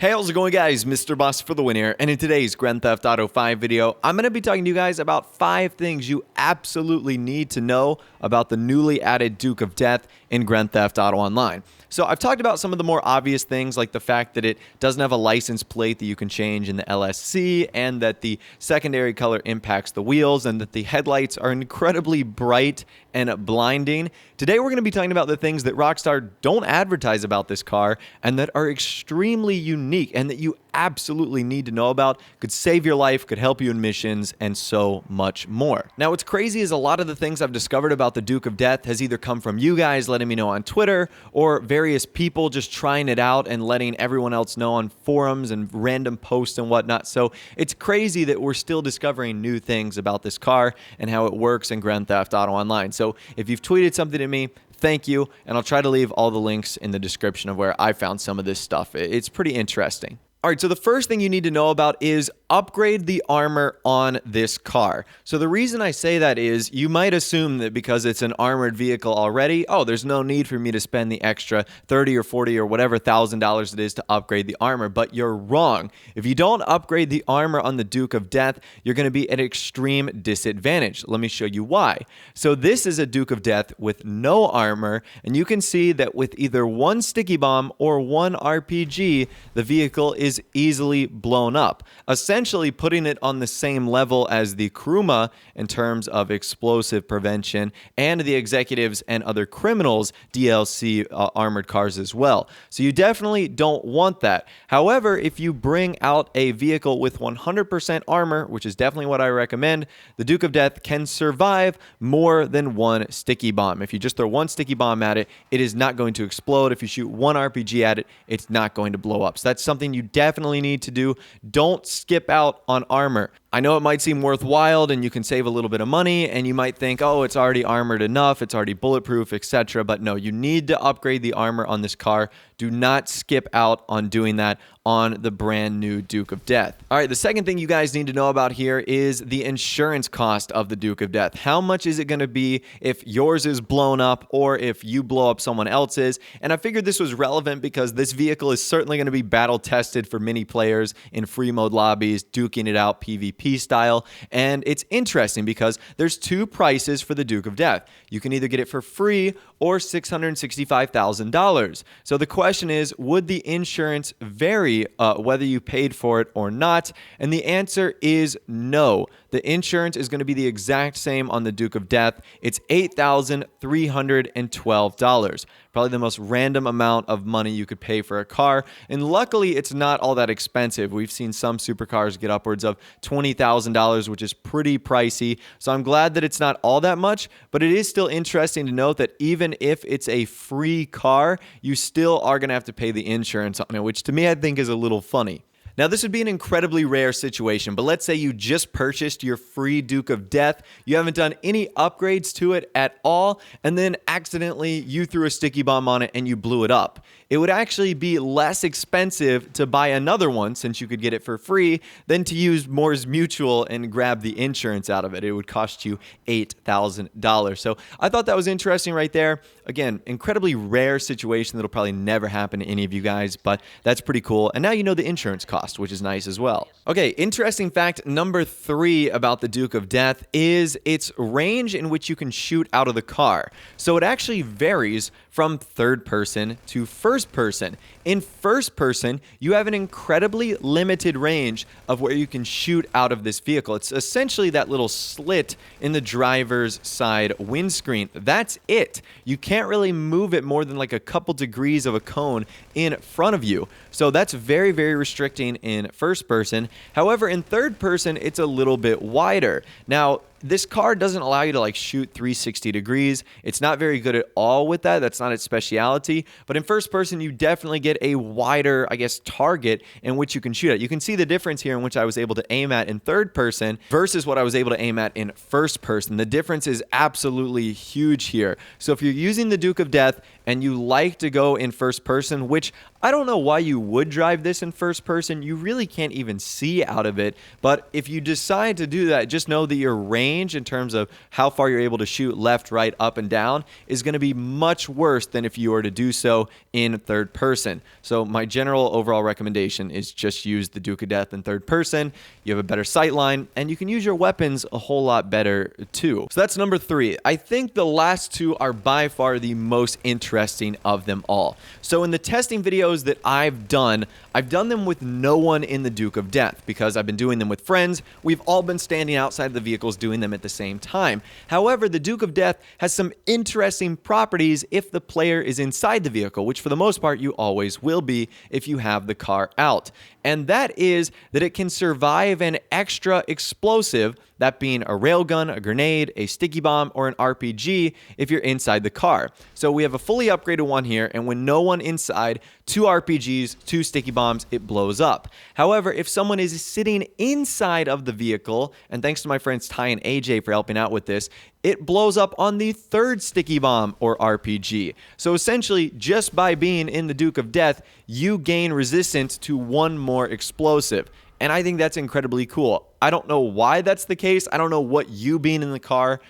Hey, how's it going, guys? Mr. Boss for the win here, and in today's Grand Theft Auto 5 video, I'm going to be talking to you guys about 5 things you absolutely need to know about the newly added Duke of Death in Grand Theft Auto Online. So I've talked about some of the more obvious things, like the fact that it doesn't have a license plate that you can change in the LSC, and that the secondary color impacts the wheels, and that the headlights are incredibly bright and blinding. Today we're going to be talking about the things that Rockstar don't advertise about this car and that are extremely unique and that you absolutely need to know about, could save your life, could help you in missions, and so much more. Now, what's crazy is a lot of the things I've discovered about the Duke of Death has either come from you guys letting me know on Twitter or various people just trying it out and letting everyone else know on forums and random posts and whatnot. So it's crazy that we're still discovering new things about this car and how it works in Grand Theft Auto Online. So if you've tweeted something to me, thank you, and I'll try to leave all the links in the description of where I found some of this stuff. It's pretty interesting. All right, so the first thing you need to know about is upgrade the armor on this car. So the reason I say that is you might assume that because it's an armored vehicle already, oh, there's no need for me to spend the extra 30 or 40 or whatever $1,000 it is to upgrade the armor, but you're wrong. If you don't upgrade the armor on the Duke of Death, you're going to be at an extreme disadvantage. Let me show you why. So this is a Duke of Death with no armor, and you can see that with either one sticky bomb or one RPG, the vehicle is easily blown up, essentially putting it on the same level as the Kuruma in terms of explosive prevention and the Executives and Other Criminals DLC armored cars as well. So you definitely don't want that. However, if you bring out a vehicle with 100% armor, which is definitely what I recommend, the Duke of Death can survive more than one sticky bomb. If you just throw one sticky bomb at it, it is not going to explode. If you shoot one RPG at it, it's not going to blow up. So that's something you definitely need to do. Don't skip out on armor. I know it might seem worthwhile and you can save a little bit of money and you might think, oh, it's already armored enough, it's already bulletproof, etc. But no, you need to upgrade the armor on this car. Do not skip out on doing that on the brand new Duke of Death. All right, the second thing you guys need to know about here is the insurance cost of the Duke of Death. How much is it going to be if yours is blown up or if you blow up someone else's? And I figured this was relevant because this vehicle is certainly going to be battle tested for many players in free mode lobbies, duking it out PvP style. And it's interesting because there's 2 prices for the Duke of Death. You can either get it for free or $665,000. So the question is, would the insurance vary whether you paid for it or not? And the answer is no. The insurance is going to be the exact same on the Duke of Death. It's $8,312. Probably the most random amount of money you could pay for a car. And luckily, it's not all that expensive. We've seen some supercars get upwards of $20,000, which is pretty pricey. So I'm glad that it's not all that much, but it is still interesting to note that even if it's a free car, you still are going to have to pay the insurance on it, which to me I think is a little funny. Now, this would be an incredibly rare situation, but let's say you just purchased your free Duke of Death, you haven't done any upgrades to it at all, and then accidentally you threw a sticky bomb on it and you blew it up. It would actually be less expensive to buy another one, since you could get it for free, than to use Moore's Mutual and grab the insurance out of it. It would cost you $8,000. So I thought that was interesting right there. Again, incredibly rare situation that'll probably never happen to any of you guys, but that's pretty cool. And now you know the insurance cost, which is nice as well. Okay, interesting fact number 3 about the Duke of Death is its range in which you can shoot out of the car. So it actually varies from third person to first person. In first person, you have an incredibly limited range of where you can shoot out of this vehicle. It's essentially that little slit in the driver's side windscreen. That's it. You can't really move it more than like a couple degrees of a cone in front of you. So that's very, very restricting in first person. However, in third person, it's a little bit wider. Now, this car doesn't allow you to like shoot 360 degrees. It's not very good at all with that. That's not its speciality. But in first person, you definitely get a wider, I guess, target in which you can shoot at. You can see the difference here in which I was able to aim at in third person versus what I was able to aim at in first person. The difference is absolutely huge here. So if you're using the Duke of Death and you like to go in first person, which I don't know why you would drive this in first person. You really can't even see out of it. But if you decide to do that, just know that your range in terms of how far you're able to shoot left, right, up, and down is going to be much worse than if you were to do so in third person. So my general overall recommendation is just use the Duke of Death in third person. You have a better sight line, and you can use your weapons a whole lot better too. So that's number 3. I think the last 2 are by far the most interesting of them all. So in the testing videos that I've done them with no one in the Duke of Death because I've been doing them with friends. We've all been standing outside of the vehicles doing them at the same time. However, the Duke of Death has some interesting properties if the player is inside the vehicle, which for the most part you always will be if you have the car out. And that is that it can survive an extra explosive, that being a railgun, a grenade, a sticky bomb, or an RPG if you're inside the car. So we have a fully upgraded one here, and when no one inside, 2 RPGs, 2 sticky bombs, it blows up. However, if someone is sitting inside of the vehicle, and thanks to my friends Ty and AJ for helping out with this, it blows up on the 3rd sticky bomb or RPG. So essentially, just by being in the Duke of Death, you gain resistance to 1 more explosive. And I think that's incredibly cool. I don't know why that's the case. I don't know what you being in the car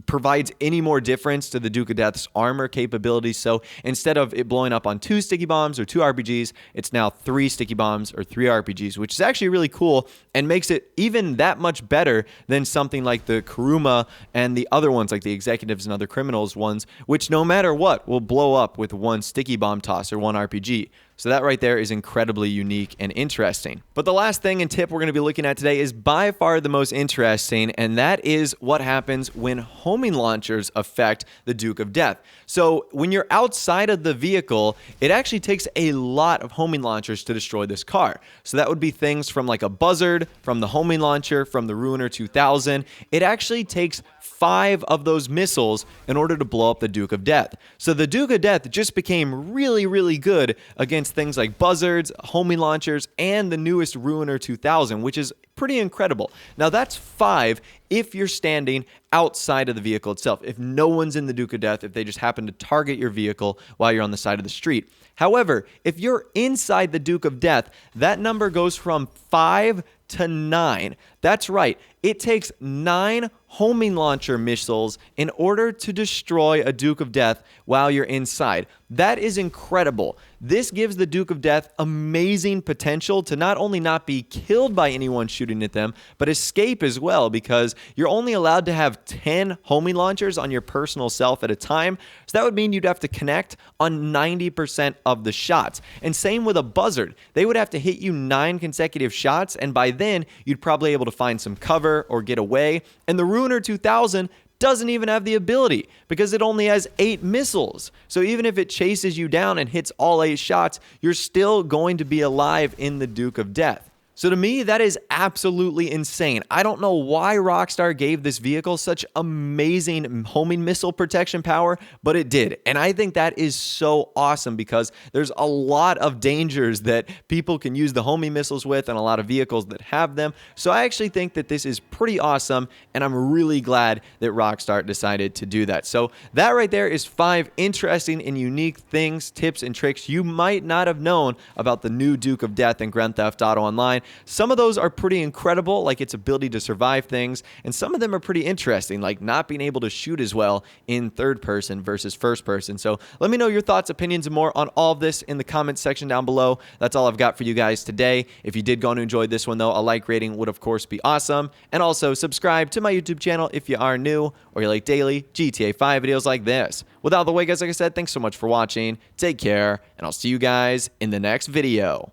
provides any more difference to the Duke of Death's armor capabilities. So instead of it blowing up on 2 sticky bombs or 2 RPGs, it's now 3 sticky bombs or 3 RPGs, which is actually really cool and makes it even that much better than something like the Kuruma and the other ones, like the Executives and Other Criminals ones, which no matter what will blow up with 1 sticky bomb toss or 1 RPG. So that right there is incredibly unique and interesting. But the last thing and tip we're going to be looking at today is by far the most interesting, and that is what happens when homing launchers affect the Duke of Death. So when you're outside of the vehicle, it actually takes a lot of homing launchers to destroy this car. So that would be things from like a Buzzard, from the homing launcher, from the Ruiner 2000. It actually takes 5 of those missiles in order to blow up the Duke of Death. So the Duke of Death just became really, really good against things like Buzzards, homing launchers, and the newest Ruiner 2000, which is pretty incredible. Now that's 5 if you're standing outside of the vehicle itself. If no one's in the Duke of Death, if they just happen to target your vehicle while you're on the side of the street. However, if you're inside the Duke of Death, that number goes from 5 to 9. That's right. It takes 9 homing launcher missiles in order to destroy a Duke of Death while you're inside. That is incredible. This gives the Duke of Death amazing potential to not only not be killed by anyone shooting at them, but escape as well, because you're only allowed to have 10 homing launchers on your personal self at a time. So that would mean you'd have to connect on 90% of the shots. And same with a Buzzard. They would have to hit you 9 consecutive shots, and by then you'd probably be able to find some cover or get away. And the Ruiner 2000 doesn't even have the ability because it only has 8 missiles. So even if it chases you down and hits all 8 shots, you're still going to be alive in the Duke of Death. So to me, that is absolutely insane. I don't know why Rockstar gave this vehicle such amazing homing missile protection power, but it did. And I think that is so awesome because there's a lot of dangers that people can use the homing missiles with and a lot of vehicles that have them. So I actually think that this is pretty awesome, and I'm really glad that Rockstar decided to do that. So that right there is 5 interesting and unique things, tips, and tricks you might not have known about the new Duke of Death in Grand Theft Auto Online. Some of those are pretty incredible, like its ability to survive things, and some of them are pretty interesting, like not being able to shoot as well in third person versus first person. So let me know your thoughts, opinions, and more on all of this in the comments section down below. That's all I've got for you guys today. If you did go and enjoy this one, though, a like rating would, of course, be awesome. And also subscribe to my YouTube channel if you are new or you like daily GTA 5 videos like this. With all the way, guys, like I said, thanks so much for watching. Take care, and I'll see you guys in the next video.